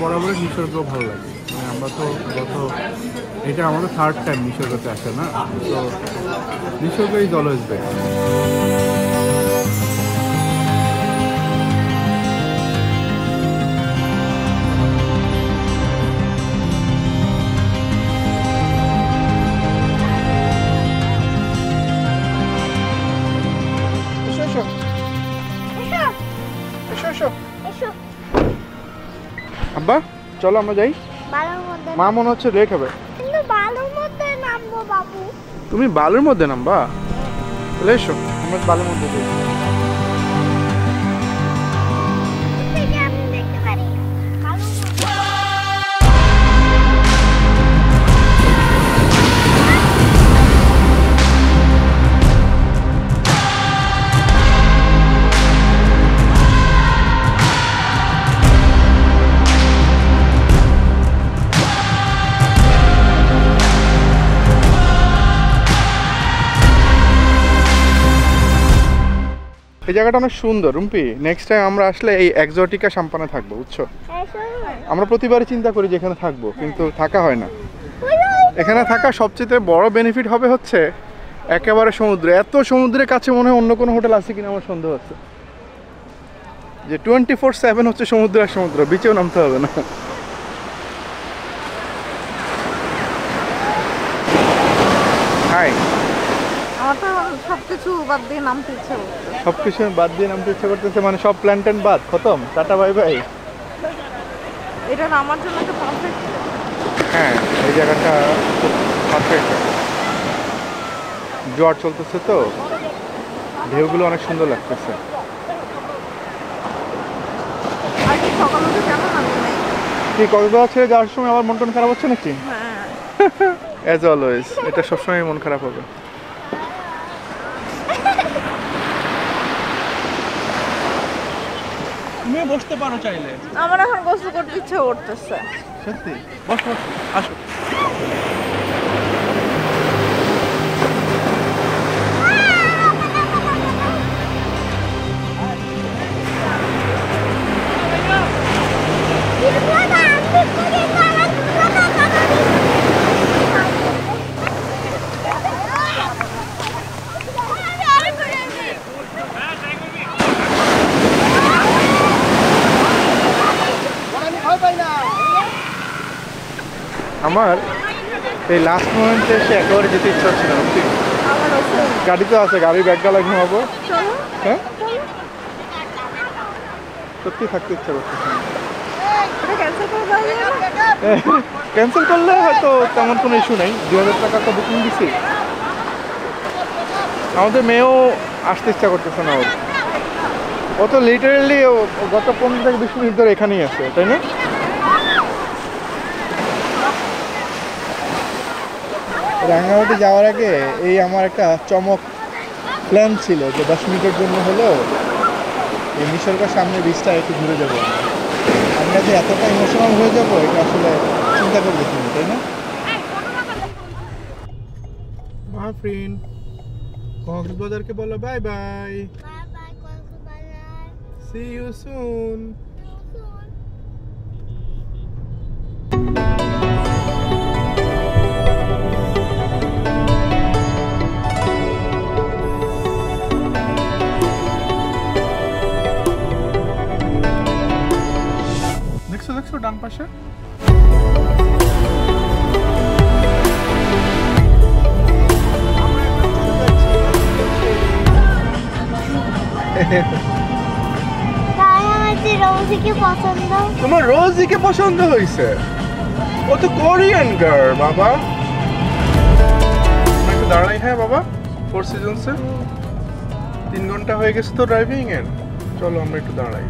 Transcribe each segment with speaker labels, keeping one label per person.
Speaker 1: বরাবরই নিসর্গ ভালো লাগে। মানে আমরা তো এটা আমাদের থার্ড টাইম নিসর্গতে আসে না, তো নিসর্গ ইজ অলওয়েজ বেস্ট। আব্বা চলো আমরা যাই, মা মনে হচ্ছে রেখে খাবে। তুমি বালুর মধ্যে নামবা? তাহলে এসো আমরা বালুর মধ্যে যাই। এই জায়গাটা অনেক সুন্দর রুম্পি, নেক্সট টাইম আমরা আসলে এই এক্সোটিকা সাম্পানে থাকবো, বুঝছো? আমরা প্রতিবারই চিন্তা করি যে এখানে থাকবো, কিন্তু থাকা হয় না। এখানে থাকা সবচেয়ে বড় বেনিফিট হবে হচ্ছে একেবারে সমুদ্রে, এত সমুদ্রের কাছে মনে হয় অন্য কোনো হোটেল আছে কিনা আমার সন্দেহ আছে, যে 24/7 হচ্ছে সমুদ্র আর সমুদ্র, বিচেও নামতে হবে না। হাই,
Speaker 2: সবকিছু বাদ দিয়ে নামতে ইচ্ছে করছে।
Speaker 1: সবকিছু বাদ দিয়ে নামতে ইচ্ছে করতেছে, মানে সব প্ল্যান ট্যান বাদ, খতম, টাটা বাই বাই।
Speaker 2: এটা আমার জন্য একটা পারফেক্ট।
Speaker 1: হ্যাঁ এই জায়গাটা খুব পারফেক্ট, জোয়ার চলতেছে তো, ঢেউগুলো অনেক সুন্দর লাগতেছে।
Speaker 2: সকাল উঠে কেমন আমি
Speaker 1: কি কক্সবাজার ছেড়ে যাওয়ার সময় আমার মন টন খারাপ হচ্ছে নাকি?
Speaker 2: হ্যাঁ
Speaker 1: অ্যাজ অলওয়েজ, এটা সবসময় মন খারাপ হবে। তুমি বসতে পারো চাইলে।
Speaker 2: আমার এখন গোসল করতে ইচ্ছে করতেছে।
Speaker 1: সত্যি? বস বস, আসো। আমার এই লাস্ট মোমেন্টে এসে একেবারে যেতে ইচ্ছা হচ্ছে না। গাড়ি তো আছে, গাড়ির ব্যাগটা ঘুমাবো। হ্যাঁ সত্যি থাকতে ইচ্ছা করতেছে না। ক্যান্সেল করলে হয়তো তেমন কোনো ইস্যু নেই, 2000 টাকা তো বুকিং দিছি। আমাদের মেয়েও আসতে ইচ্ছা করতেছে না, ও তো লিটারেলি গত 15 থেকে 20 মিনিট ধরে এখানেই আছে, তাই না? রাঙ্গামাটি যাওয়ার আগে এই আমার একটা চমক প্ল্যান ছিল যে 10 মিনিটের জন্য হলেও এই নিসর্গের সামনে বীজটা একটু ঘুরে যাবো। আমরা যে এতটা ইমোশনাল হয়ে যাবো এটা আসলে চিন্তা করে দেখিনি, তাই না? বাই ফ্রেন্ড, কক্সবাজারকে বলো bye bye. See you soon. দেখছো ডান পাশে তোমার রোজিকে পছন্দ হয়েছে? ও তো কোরিয়ান গার্ল বাবা। একটু দাঁড়াই। হ্যাঁ বাবা, ফোর সিজনসে 3 ঘন্টা হয়ে গেছে তো ড্রাইভিং এর, চলো আমরা একটু দাঁড়াই।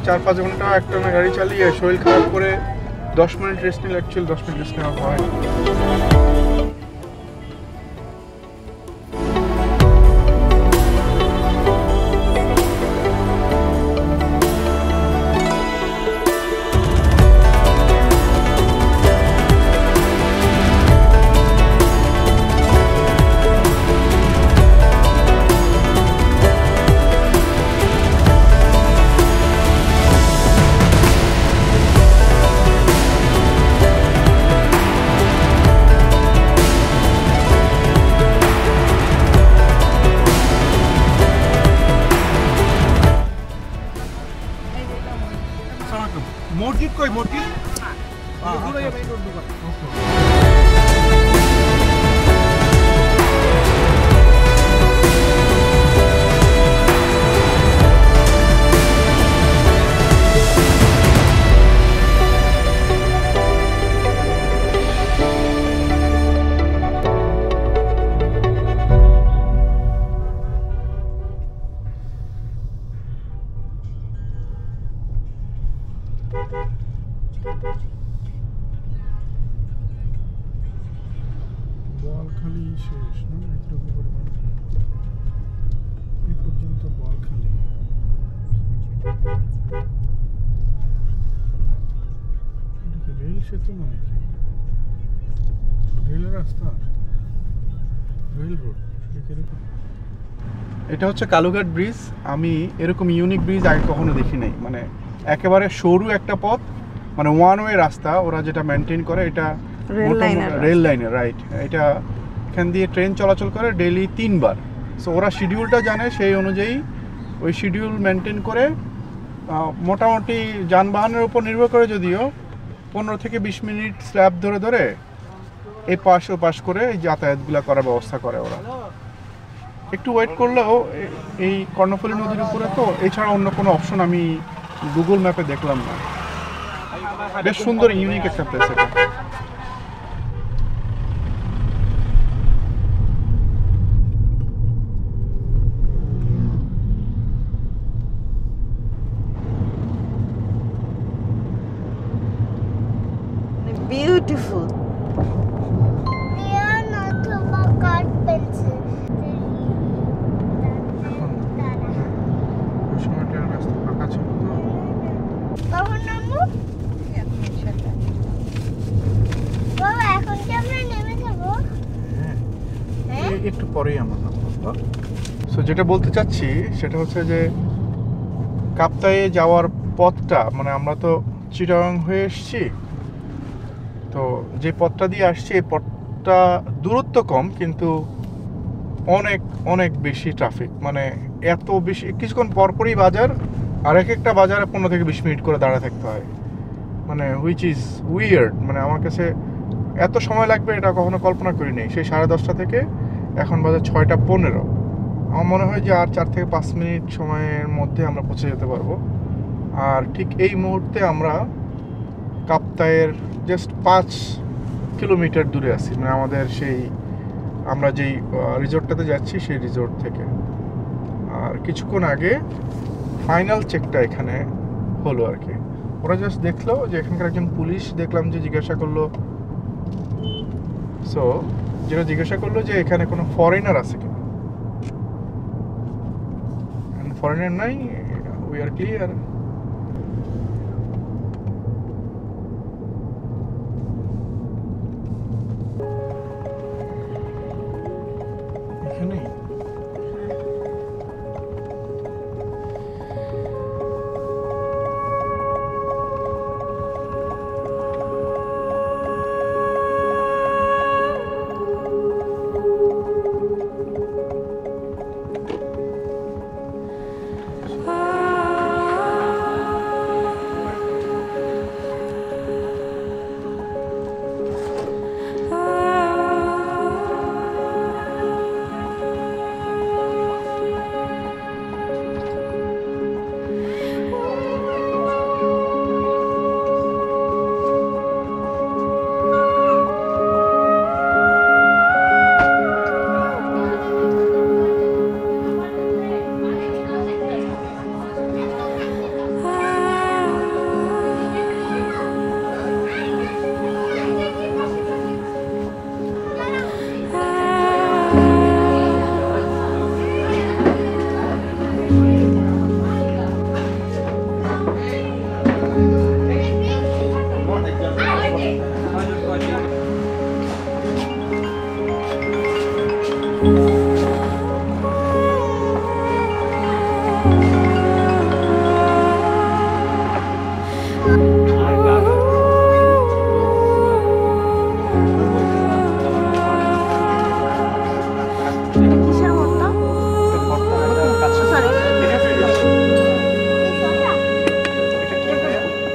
Speaker 1: 4-5 ঘন্টা একটানা গাড়ি চালিয়ে শরীর খারাপ করে 10 মিনিট রেস্ট নিলে অ্যাকচুয়ালি 10 মিনিট রেস্ট নেওয়া হয়।
Speaker 3: कोई मोटी
Speaker 1: বলখালি শেষ না এতটুকু পরিমাণ এই পর্যন্ত বলখালি এটা কি রেল সেতু মানে কি রেল রাস্তা রেল রোড এটা হচ্ছে কালুঘাট ব্রিজ আমি এরকম ইউনিক ব্রিজ আগে কখনো দেখি নাই মানে একেবারে সরু একটা পথ মানে ওয়ান ওয়ে রাস্তা ওরা যেটা মেনটেন করে এটা রেল লাইনের রাইট এটা এখান দিয়ে ট্রেন চলাচল করে ডেইলি 3 বার সো ওরা শিডিউলটা জানে সেই অনুযায়ী ওই শিডিউল মেনটেন করে মোটামুটি যানবাহনের উপর নির্ভর করে যদিও 15 থেকে 20 মিনিট স্ল্যাব ধরে ধরে এই পাশ ও পাশ করে এই যাতায়াতগুলো করার ব্যবস্থা করে ওরা একটু ওয়েট করলেও এই কর্ণফুলী নদীর উপরে তো এছাড়া অন্য কোনো অপশন আমি গুগল ম্যাপে দেখলাম না বেশ সুন্দর ইউনিক একটা প্লেস এটা
Speaker 2: বিউটিফুল
Speaker 1: একটু পরেই আমার নাম সো যেটা বলতে চাচ্ছি সেটা হচ্ছে যে কাপ্তাইয়ে যাওয়ার পথটা মানে আমরা তো চিটাগাং হয়ে এসেছি তো যে পথটা দিয়ে আসছি এই পথটা দূরত্ব কম কিন্তু অনেক অনেক বেশি ট্রাফিক মানে এত বেশি কিছুক্ষণ পরপরই বাজার আর একটা বাজারে 15 থেকে 20 মিনিট করে দাঁড়ায় থাকতে হয় মানে হুইচ ইজ উইয়ার্ড মানে আমার কাছে এত সময় লাগবে এটা কখনো কল্পনা করি নাই সেই 10:30 থেকে এখন বাজে 6:15 আমার মনে হয় যে আর 4 থেকে 5 মিনিট সময়ের মধ্যে আমরা পৌঁছে যেতে পারবো আর ঠিক এই মুহূর্তে আমরা কাপ্তাইয়ের জাস্ট 5 কিলোমিটার দূরে আছি মানে আমাদের সেই আমরা যেই রিসোর্টটাতে যাচ্ছি সেই রিসোর্ট থেকে আর কিছুক্ষণ আগে ফাইনাল চেকটা এখানে হলো আর কি ওরা জাস্ট দেখলো যে এখানকার একজন পুলিশ দেখলাম যে জিজ্ঞাসা করলো সো যেটা জিজ্ঞাসা করলো যে এখানে কোনো ফরেনার আছে কিনা ফরেনার নাই উই আর ক্লিয়ার এখানেই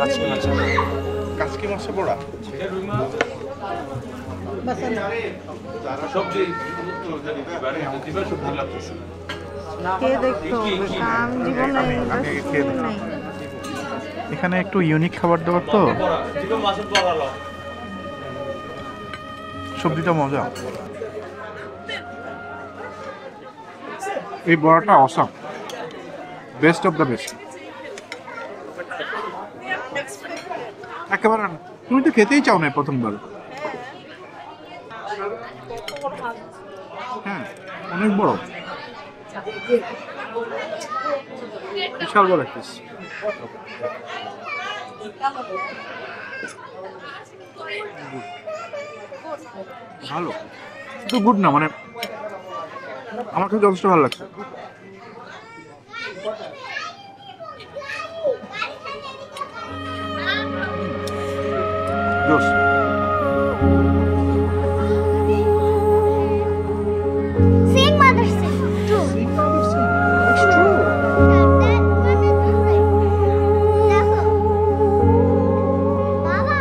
Speaker 3: কাছে
Speaker 2: কে দেখতে হবে কাম জীবনে
Speaker 1: আমি আগে খেয়ে দেখি।
Speaker 2: নাই।
Speaker 1: এখানে একটু ইউনিক খাবার দাবার তো, সবজিটা মজা। এই বড়াটা awesome, best of the best. একেবারে না। তুমি তো খেতেই চাও না প্রথমবার। হ্যাঁ, অনেক বড়, বিশাল বড় একটা। ভালো, কিন্তু গুড না, মানে আমার কাছে যথেষ্ট ভালো লাগছে। জোস।
Speaker 3: Same mother said. True.
Speaker 1: It's true.
Speaker 3: That one is right. দেখো বাবা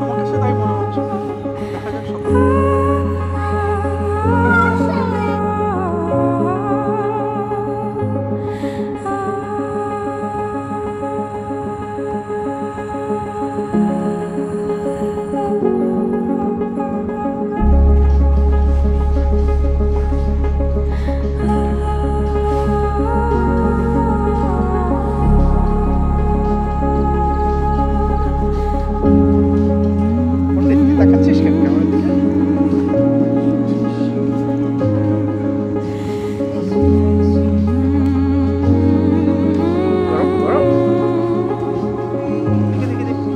Speaker 1: আমার কাছে তাই মনে হচ্ছে। দেখা যাক সব। পণ্ডিত, তুই তাকাচ্ছিস কেন ক্যামেরার দিকে? গরম, গরম। দেখি, দেখি, দেখি।